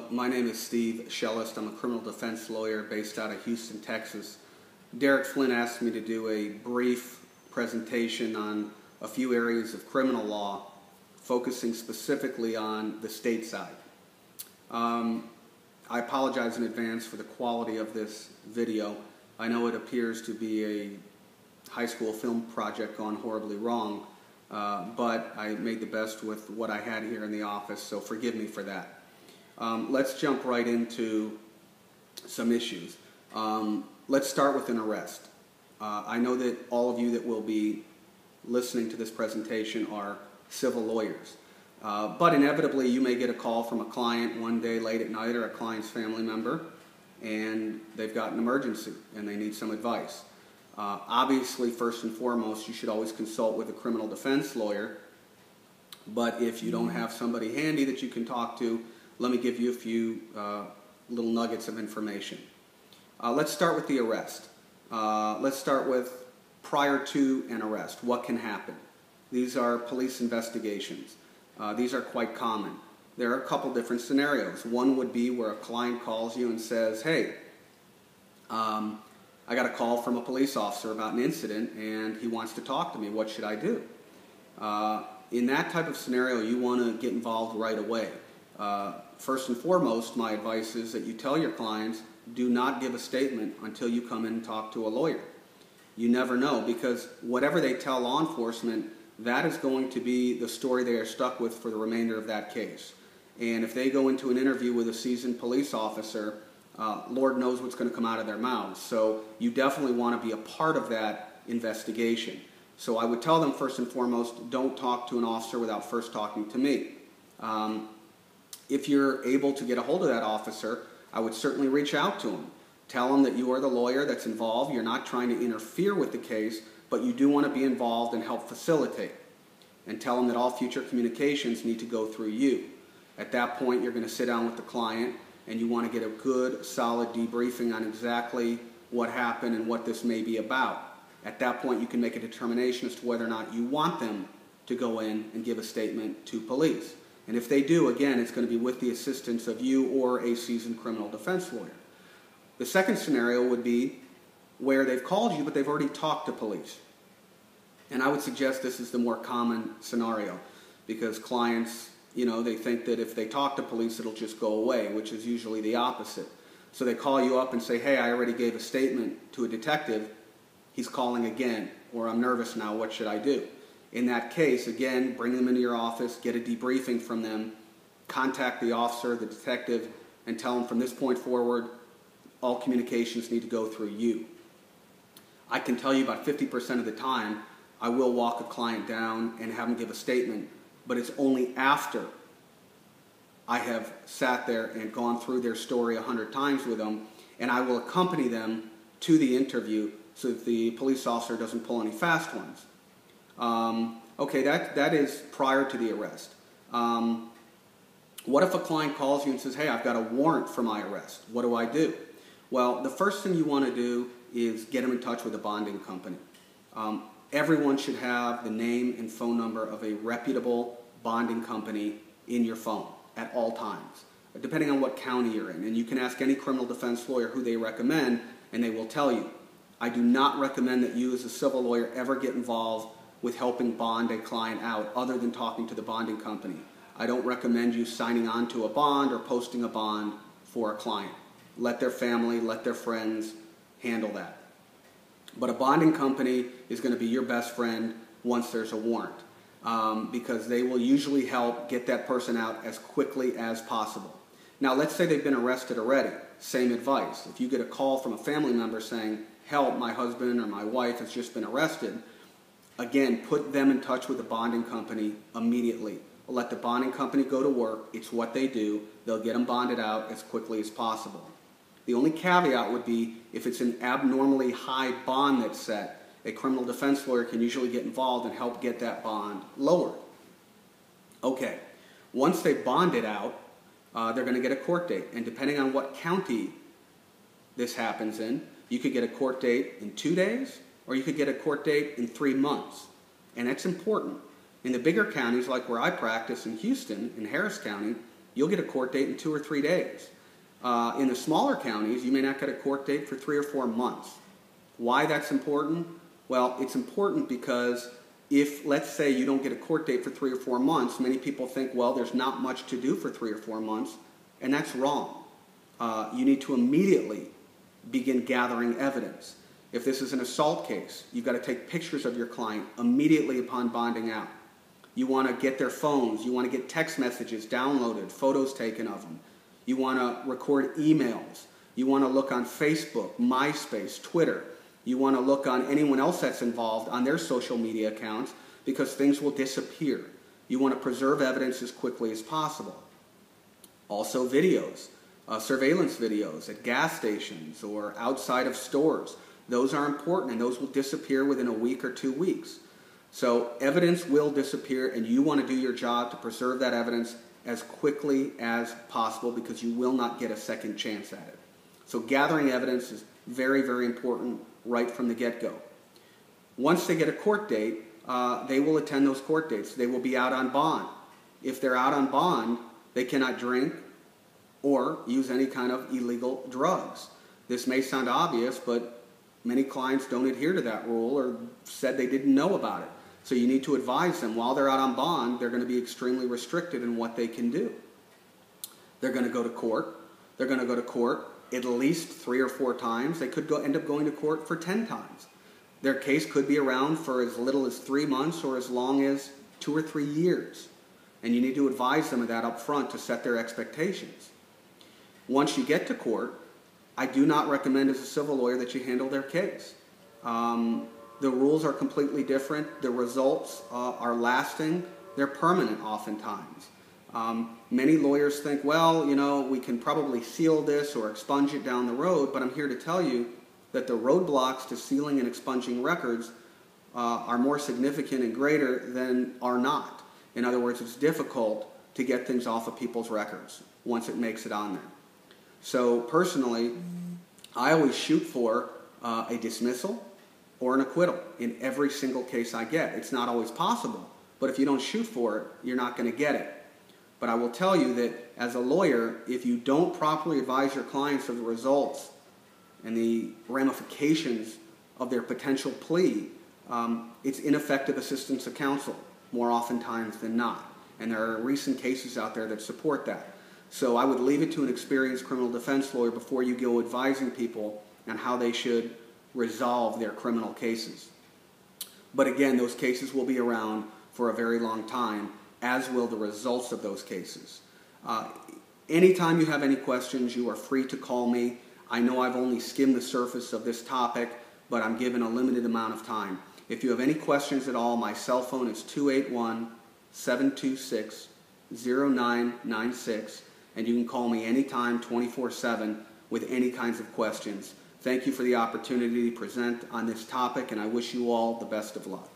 Hello, my name is Steve Shellist. I'm a criminal defense lawyer based out of Houston, Texas. Derek Flynn asked me to do a brief presentation on a few areas of criminal law, focusing specifically on the state side. I apologize in advance for the quality of this video. I know it appears to be a high school film project gone horribly wrong, but I made the best with what I had here in the office, so forgive me for that. Let's jump right into some issues. Let's start with an arrest. I know that all of you that will be listening to this presentation are civil lawyers, but inevitably you may get a call from a client one day late at night or a client's family member, and they've got an emergency and they need some advice. Obviously, first and foremost, you should always consult with a criminal defense lawyer, but if you don't have somebody handy that you can talk to, let me give you a few little nuggets of information. Let's start with the arrest. Let's start with prior to an arrest. What can happen? These are police investigations. These are quite common. There are a couple different scenarios. One would be where a client calls you and says, hey, I got a call from a police officer about an incident and he wants to talk to me. What should I do? In that type of scenario, you want to get involved right away. First and foremost, my advice is that you tell your clients, do not give a statement until you come in and talk to a lawyer. You never know, because whatever they tell law enforcement, that is going to be the story they are stuck with for the remainder of that case. And if they go into an interview with a seasoned police officer, Lord knows what's going to come out of their mouths. So you definitely want to be a part of that investigation. So I would tell them, first and foremost, don't talk to an officer without first talking to me. If you're able to get a hold of that officer, I would certainly reach out to him. Tell him that you are the lawyer that's involved. You're not trying to interfere with the case, but you do want to be involved and help facilitate. And tell him that all future communications need to go through you. At that point, you're going to sit down with the client, and you want to get a good, solid debriefing on exactly what happened and what this may be about. At that point, you can make a determination as to whether or not you want them to go in and give a statement to police. And if they do, again, it's going to be with the assistance of you or a seasoned criminal defense lawyer. The second scenario would be where they've called you, but they've already talked to police. And I would suggest this is the more common scenario, because clients, they think that if they talk to police, it'll just go away, which is usually the opposite. So they call you up and say, hey, I already gave a statement to a detective. He's calling again, or I'm nervous now, what should I do? In that case, again, bring them into your office, get a debriefing from them, contact the officer, the detective, and tell them from this point forward, all communications need to go through you. I can tell you about 50% of the time, I will walk a client down and have them give a statement, but it's only after I have sat there and gone through their story 100 times with them, and I will accompany them to the interview so that the police officer doesn't pull any fast ones. Okay, that is prior to the arrest. What if a client calls you and says, hey, I've got a warrant for my arrest. What do I do? Well, the first thing you want to do is get them in touch with a bonding company. Everyone should have the name and phone number of a reputable bonding company in your phone at all times, depending on what county you're in. And you can ask any criminal defense lawyer who they recommend, and they will tell you. I do not recommend that you as a civil lawyer ever get involved with helping bond a client out other than talking to the bonding company. I don't recommend you signing on to a bond or posting a bond for a client. Let their family, let their friends handle that. But a bonding company is going to be your best friend once there's a warrant, because they will usually help get that person out as quickly as possible. Now, let's say they've been arrested already. Same advice. If you get a call from a family member saying, help, my husband or my wife has just been arrested, again, put them in touch with the bonding company immediately. Let the bonding company go to work. It's what they do. They'll get them bonded out as quickly as possible. The only caveat would be if it's an abnormally high bond that's set, a criminal defense lawyer can usually get involved and help get that bond lowered. Okay, once they bond it out, they're going to get a court date. And depending on what county this happens in, you could get a court date in 2 days, or you could get a court date in 3 months. And that's important. In the bigger counties, like where I practice in Houston, in Harris County, you'll get a court date in 2 or 3 days. In the smaller counties, you may not get a court date for 3 or 4 months. Why that's important? Well, it's important because if, let's say, you don't get a court date for 3 or 4 months, many people think, well, there's not much to do for 3 or 4 months, and that's wrong. You need to immediately begin gathering evidence. If this is an assault case, you've got to take pictures of your client immediately upon bonding out. You want to get their phones. You want to get text messages downloaded, photos taken of them. You want to record emails. You want to look on Facebook, MySpace, Twitter. You want to look on anyone else that's involved on their social media accounts because things will disappear. You want to preserve evidence as quickly as possible. Also videos, surveillance videos at gas stations or outside of stores. Those are important, and those will disappear within a week or 2 weeks. So evidence will disappear, and you want to do your job to preserve that evidence as quickly as possible because you will not get a second chance at it. So gathering evidence is very, very important right from the get-go. Once they get a court date, they will attend those court dates. They will be out on bond. If they're out on bond, they cannot drink or use any kind of illegal drugs. This may sound obvious, but many clients don't adhere to that rule or said they didn't know about it. So you need to advise them while they're out on bond, they're going to be extremely restricted in what they can do. They're going to go to court. They're going to go to court at least 3 or 4 times. They could end up going to court for 10 times. Their case could be around for as little as 3 months or as long as 2 or 3 years. And you need to advise them of that up front to set their expectations. Once you get to court, I do not recommend as a civil lawyer that you handle their case. The rules are completely different. The results are lasting. They're permanent oftentimes. Many lawyers think, well, you know, we can probably seal this or expunge it down the road, but I'm here to tell you that the roadblocks to sealing and expunging records are more significant and greater than are not. In other words, it's difficult to get things off of people's records once it makes it on there. So personally, I always shoot for a dismissal or an acquittal in every single case I get. It's not always possible, but if you don't shoot for it, you're not going to get it. But I will tell you that as a lawyer, if you don't properly advise your clients of the results and the ramifications of their potential plea, it's ineffective assistance of counsel more oftentimes than not. And there are recent cases out there that support that. So I would leave it to an experienced criminal defense lawyer before you go advising people on how they should resolve their criminal cases. But again, those cases will be around for a very long time, as will the results of those cases. Anytime you have any questions, you are free to call me. I know I've only skimmed the surface of this topic, but I'm given a limited amount of time. If you have any questions at all, my cell phone is 281-726-0996, and you can call me anytime, 24/7, with any kinds of questions. Thank you for the opportunity to present on this topic, and I wish you all the best of luck.